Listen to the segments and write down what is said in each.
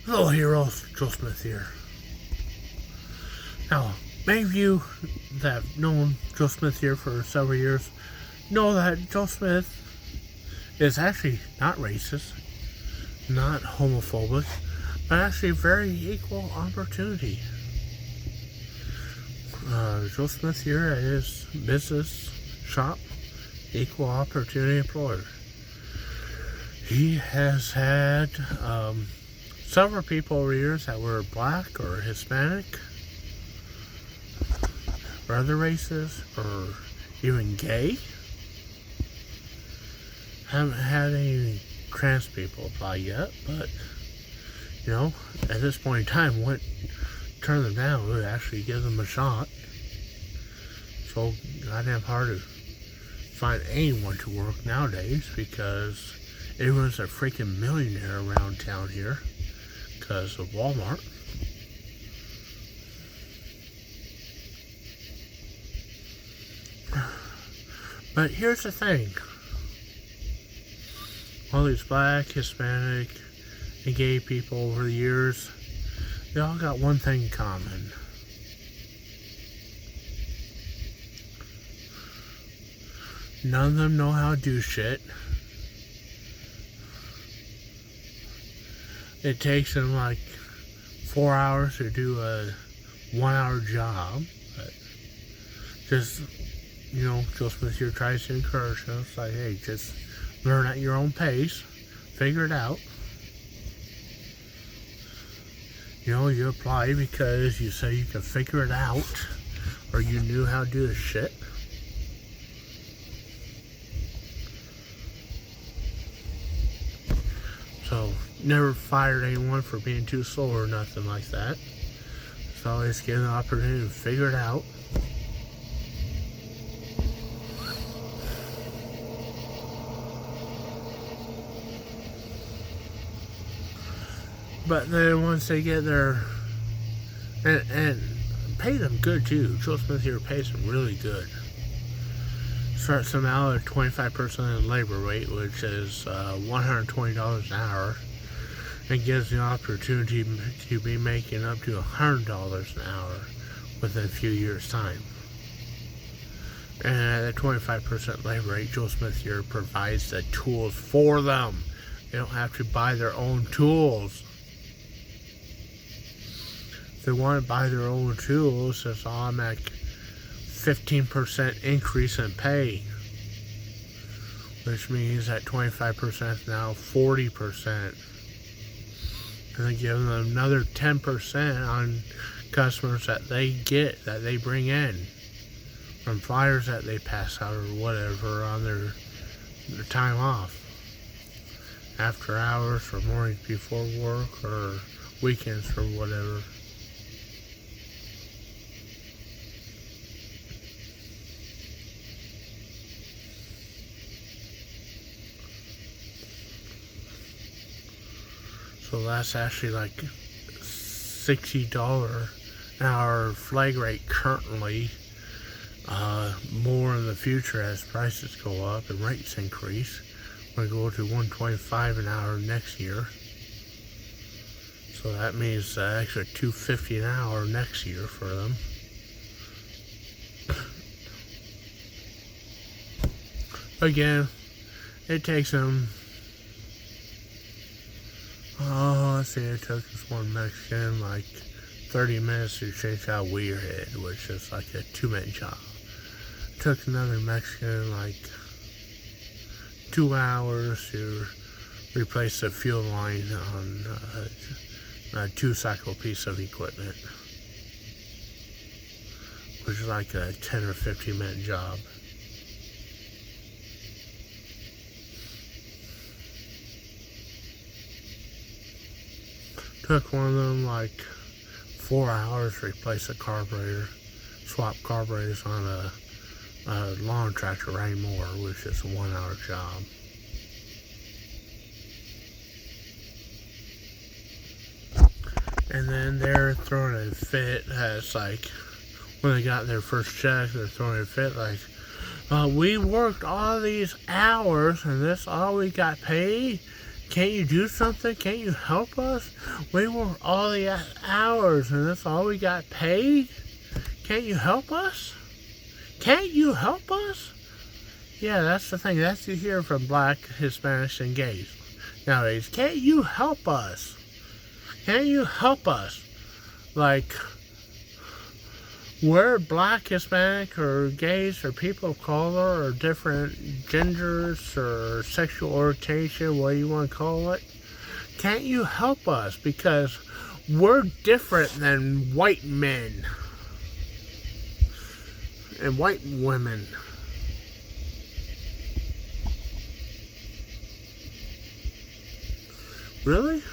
Hello heroes, Joe Smith here. Now, many of you that have known Joe Smith here for several years know that Joe Smith is actually not racist, not homophobic, but actually very equal opportunity. Joe Smith here at his business shop, equal opportunity employer. He has had several people over the years that were black or Hispanic or other races or even gay. Haven't had any trans people apply yet, but at this point in time, wouldn't turn them down. Would actually give them a shot. So goddamn hard to find anyone to work nowadays because everyone's a freaking millionaire around town here because of Walmart. But here's the thing. All these black, Hispanic, and gay people over the years, they all got one thing in common. None of them know how to do shit. It takes them like 4 hours to do a 1 hour job. But just, Joe Smith here tries to encourage us, like, hey, just learn at your own pace, figure it out. You apply because you say you can figure it out, or you knew how to do the shit. So, never fired anyone for being too slow or nothing like that. Just always give them the opportunity to figure it out. But then once they get there, and pay them good too. Joe Smith here pays them really good. Starts them out at 25% of the labor rate, which is $120 an hour, and gives the opportunity to be making up to $100 an hour within a few years' time. And at the 25% labor rate, Joe Smith here provides the tools for them. They don't have to buy their own tools. If they want to buy their own tools, it's automatic 15% increase in pay, which means that 25% now 40%, and then give them another 10% on customers that they bring in from flyers that they pass out or whatever on their time off, after hours or mornings before work or weekends or whatever. So that's actually like $60 an hour flag rate currently. More in the future as prices go up and rates increase. We're going to go to $125 an hour next year. So that means extra $250 an hour next year for them. Again, it takes them, let's see, it took this one Mexican like 30 minutes to change out wheel head, which is like a 2-minute job. It took another Mexican like 2 hours to replace the fuel line on a 2-cycle piece of equipment, which is like a 10 or 15-minute job. Took one of them like 4 hours to replace a carburetor, swap carburetors on a lawn tractor Ray Moore, which is a 1 hour job. And then they're throwing a fit. It's like when they got their first check, they're throwing a fit like, we worked all these hours and this all we got paid. Can't you do something? Can't you help us? We work all the hours and that's all we got paid? Can't you help us? Can't you help us? Yeah, that's the thing. That's what you hear from black, Hispanics, and gays nowadays. Can't you help us? Can't you help us? Like, we're black, Hispanic, or gays, or people of color, or different genders, or sexual orientation, what you want to call it. Can't you help us? Because we're different than white men and white women. Really?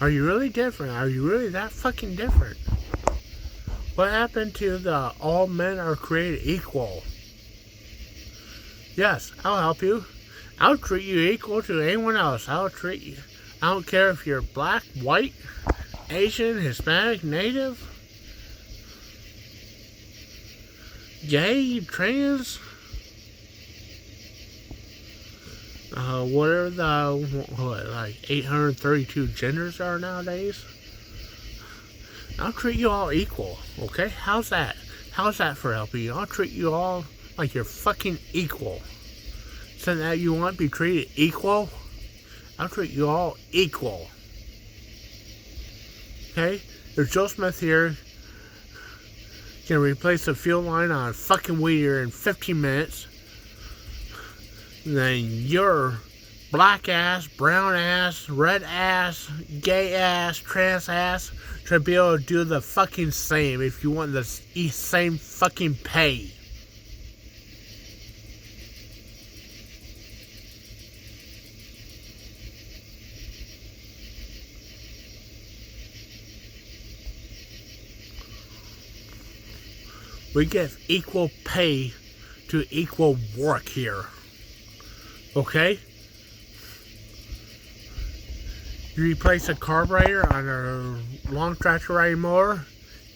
Are you really different? Are you really that fucking different? What happened to the all men are created equal? Yes, I'll help you. I'll treat you equal to anyone else. I'll treat you. I don't care if you're black, white, Asian, Hispanic, Native, gay, trans, whatever the, like 832 genders are nowadays. I'll treat you all equal, okay? How's that? How's that for helping you? I'll treat you all like you're fucking equal. So that you want to be treated equal? I'll treat you all equal. Okay? There's Joe Smith here. Gonna replace the fuel line on a fucking Weeder in 15 minutes. Then your black ass, brown ass, red ass, gay ass, trans ass should be able to do the fucking same if you want the same fucking pay. We give equal pay to equal work here. Okay? You replace a carburetor on a long tractor riding mower,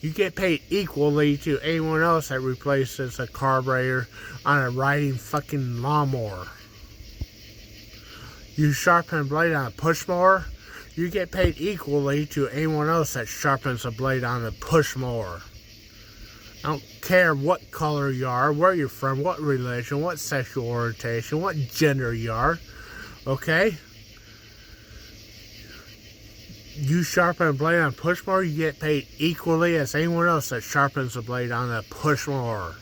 you get paid equally to anyone else that replaces a carburetor on a riding fucking lawnmower. You sharpen a blade on a push mower, you get paid equally to anyone else that sharpens a blade on a push mower. I don't care what color you are, where you're from, what religion, what sexual orientation, what gender you are, okay? You sharpen a blade on a push mower, you get paid equally as anyone else that sharpens a blade on a push mower.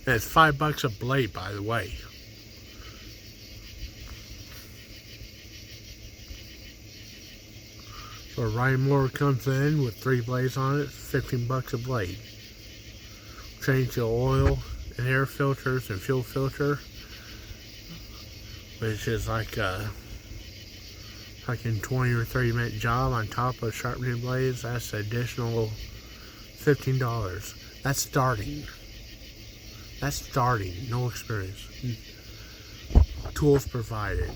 And it's $5 a blade, by the way. So a riding mower comes in with 3 blades on it, $15 a blade. Change the oil and air filters and fuel filter, which is like a fucking 20 or 30 minute job on top of sharpening blades. That's additional $15. That's starting. That's starting, no experience. Tools provided.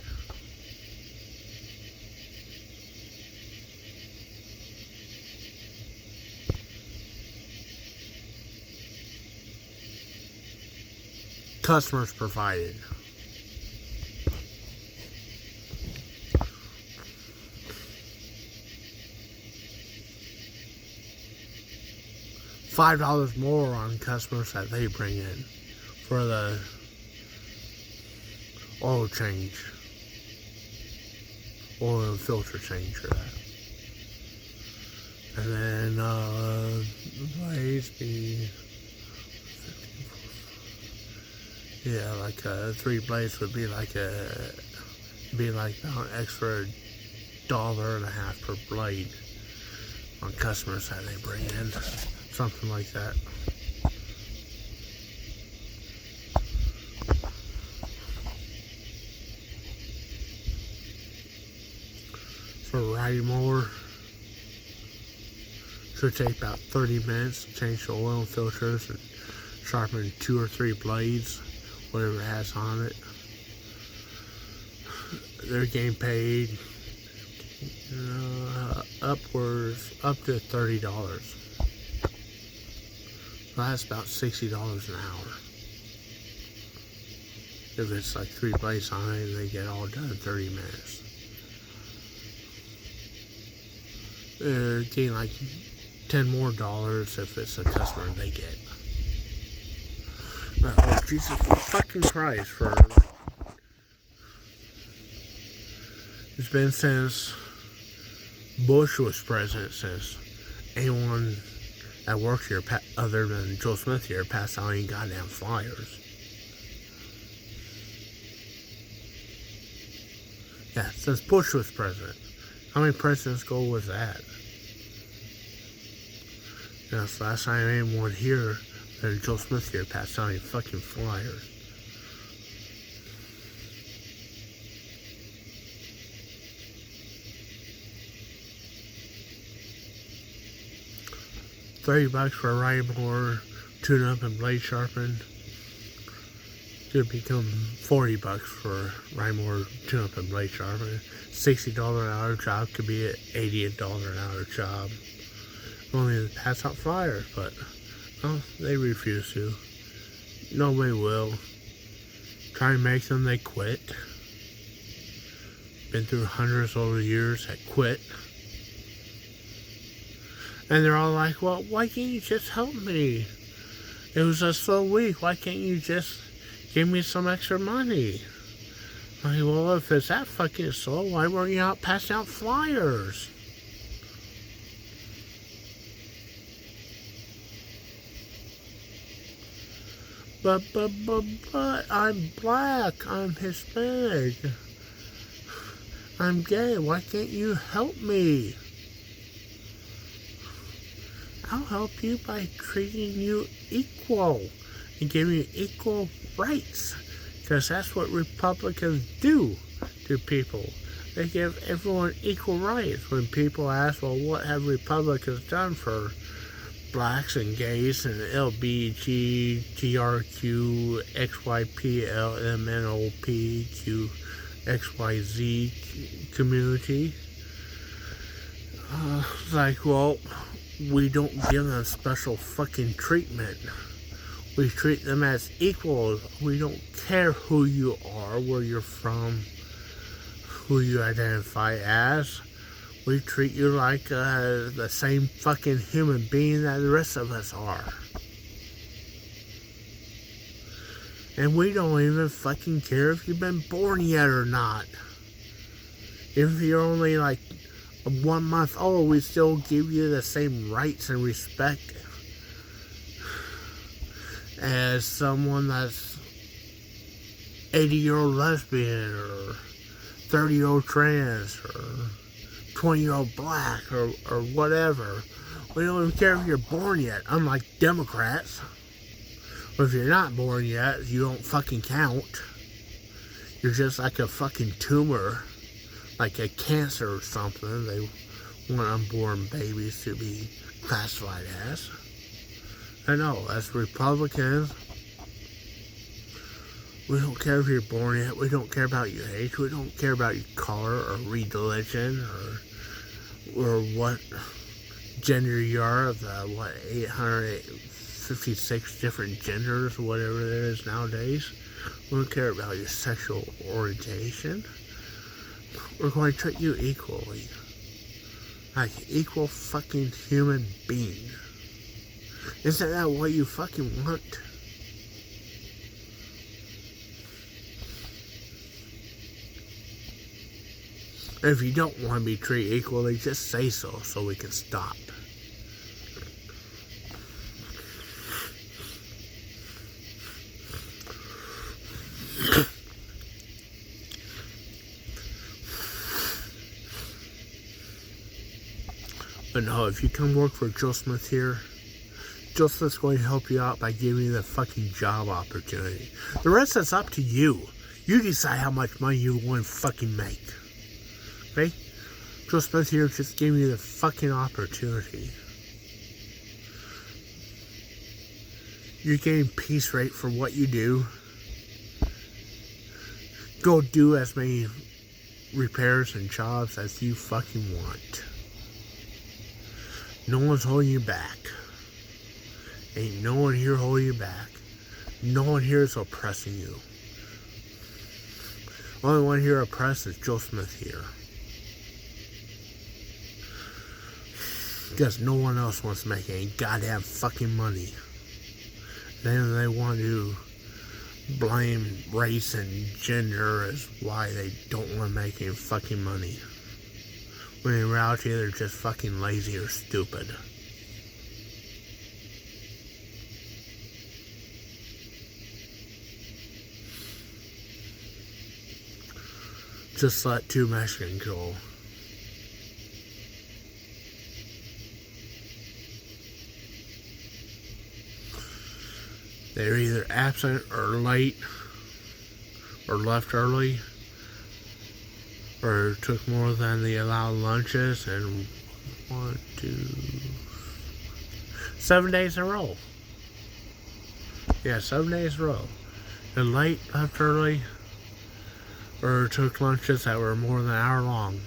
Customers provided. $5 more on customers that they bring in for the oil change, oil and filter change for that. And then blades be, yeah, like 3 blades would be like an extra $1.50 per blade on customers that they bring in, something like that. For a riding mower, should take about 30 minutes to change the oil and filters and sharpen 2 or 3 blades, whatever it has on it. They're getting paid Upwards up to $30. So that's about $60 an hour. If it's like 3 plates on it, they get all done in 30 minutes. They're getting like $10 more if it's a customer they get. Oh, Jesus fucking Christ, it's been since Bush was president, since anyone that works here, other than Joe Smith here, passed out any goddamn flyers. Yeah, since Bush was president. How many presidents ago was that? You know, it's the last time anyone here, than Joe Smith here, passed out any fucking flyers. $30 for a riding mower, tune-up and blade sharpened. Could become $40 for a riding mower, tune-up and blade sharpened. $60 an hour job could be an $80 an hour job. Only to pass out flyers, but well, they refuse to. Nobody will. Try and make them, they quit. Been through hundreds over the years that quit. And they're all like, well, why can't you just help me? It was a slow week. Why can't you just give me some extra money? I'm like, well, if it's that fucking slow, why weren't you out passing out flyers? But, I'm black. I'm Hispanic. I'm gay. Why can't you help me? I'll help you by treating you equal and giving you equal rights, because that's what Republicans do to people. They give everyone equal rights. When people ask, well, what have Republicans done for blacks and gays and LBG, GRQ, XYP, LMNOP, XYZ community? Like, well, we don't give them special fucking treatment. We treat them as equals. We don't care who you are, where you're from, who you identify as. We treat you like the same fucking human being that the rest of us are. And we don't even fucking care if you've been born yet or not. If you're only like 1 month old, we still give you the same rights and respect as someone that's 80-year-old lesbian or 30-year-old trans or 20-year-old black or whatever. We don't even care if you're born yet, unlike Democrats. But if you're not born yet, you don't fucking count. You're just like a fucking tumor, like a cancer or something. They want unborn babies to be classified as. I know, as Republicans, we don't care if you're born yet. We don't care about your age. We don't care about your color or religion or what gender you are of the, 856 different genders, whatever there is nowadays. We don't care about your sexual orientation. We're going to treat you equally. Like equal fucking human being. Isn't that what you fucking want? And if you don't want to be treated equally, just say so we can stop. But no, if you come work for Joe Smith here, Joe Smith's going to help you out by giving you the fucking job opportunity. The rest is up to you. You decide how much money you want to fucking make. Okay? Joe Smith here just gave you the fucking opportunity. You're getting piece rate for what you do. Go do as many repairs and jobs as you fucking want. No one's holding you back. Ain't no one here holding you back. No one here is oppressing you. Only one here oppressed is Joe Smith here. Because no one else wants to make any goddamn fucking money. Then they want to blame race and gender as why they don't want to make any fucking money. When in reality they're just fucking lazy or stupid. Just let two Mexicans go. They're either absent or late, or left early, or took more than the allowed lunches, and 7 days in a row. Yeah, 7 days in a row. They're late, left early, or took lunches that were more than an hour long.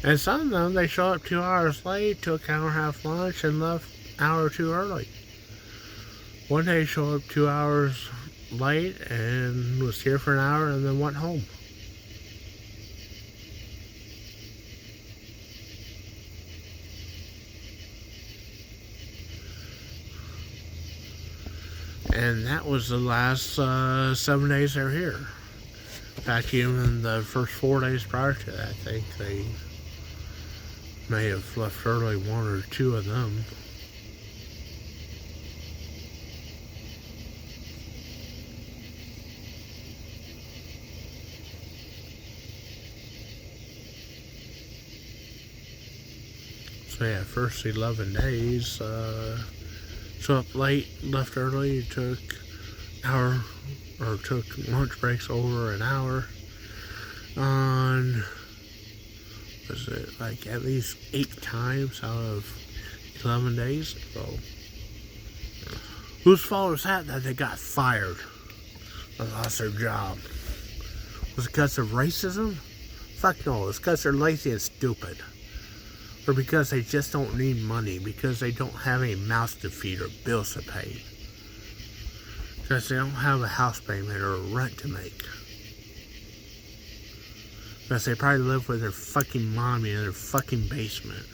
And some of them, they show up 2 hours late, took an hour and a half lunch, and left an hour or two early. One day showed up 2 hours late and was here for an hour and then went home. And that was the last 7 days they were here. In fact, even the first 4 days prior to that, I think they may have left early, one or two of them. So yeah, first 11 days, show up late, left early, took lunch breaks over an hour on, was it like at least 8 times out of 11 days? So, whose fault was that they got fired or lost their job? Was it because of racism? Fuck no, it's because they're lazy and stupid. Or because they just don't need money, because they don't have any mouths to feed or bills to pay. Because they don't have a house payment or a rent to make. Because they probably live with their fucking mommy in their fucking basement.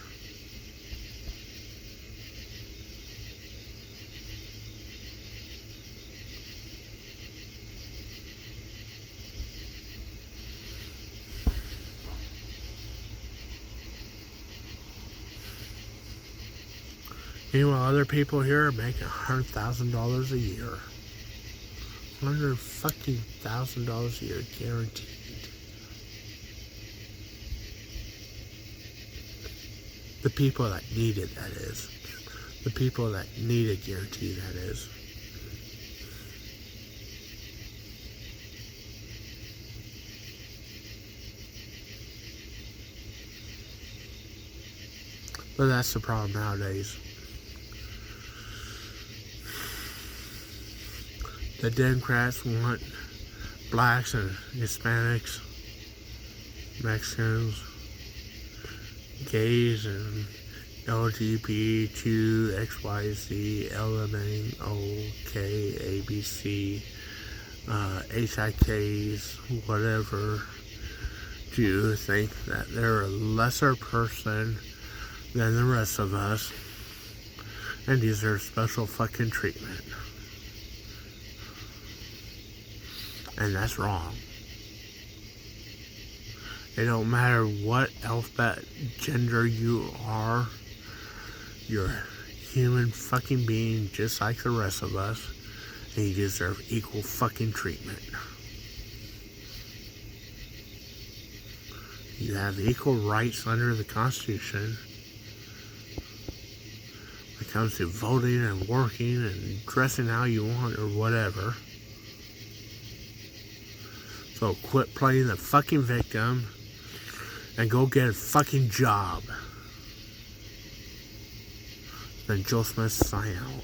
Meanwhile, other people here are making $100,000 a year. $100,000 a year, guaranteed. The people that need it, that is. The people that need a guarantee, that is. But that's the problem nowadays. The Democrats want blacks and Hispanics, Mexicans, gays, and LGBT, XYZ, LMNOK, ABC, HIKs, whatever, to think that they're a lesser person than the rest of us and deserve special fucking treatment. And that's wrong. It don't matter what alphabet gender you are. You're a human fucking being just like the rest of us. And you deserve equal fucking treatment. You have equal rights under the Constitution. When it comes to voting and working and dressing how you want or whatever. So quit playing the fucking victim and go get a fucking job. Then Joe Smith sign out.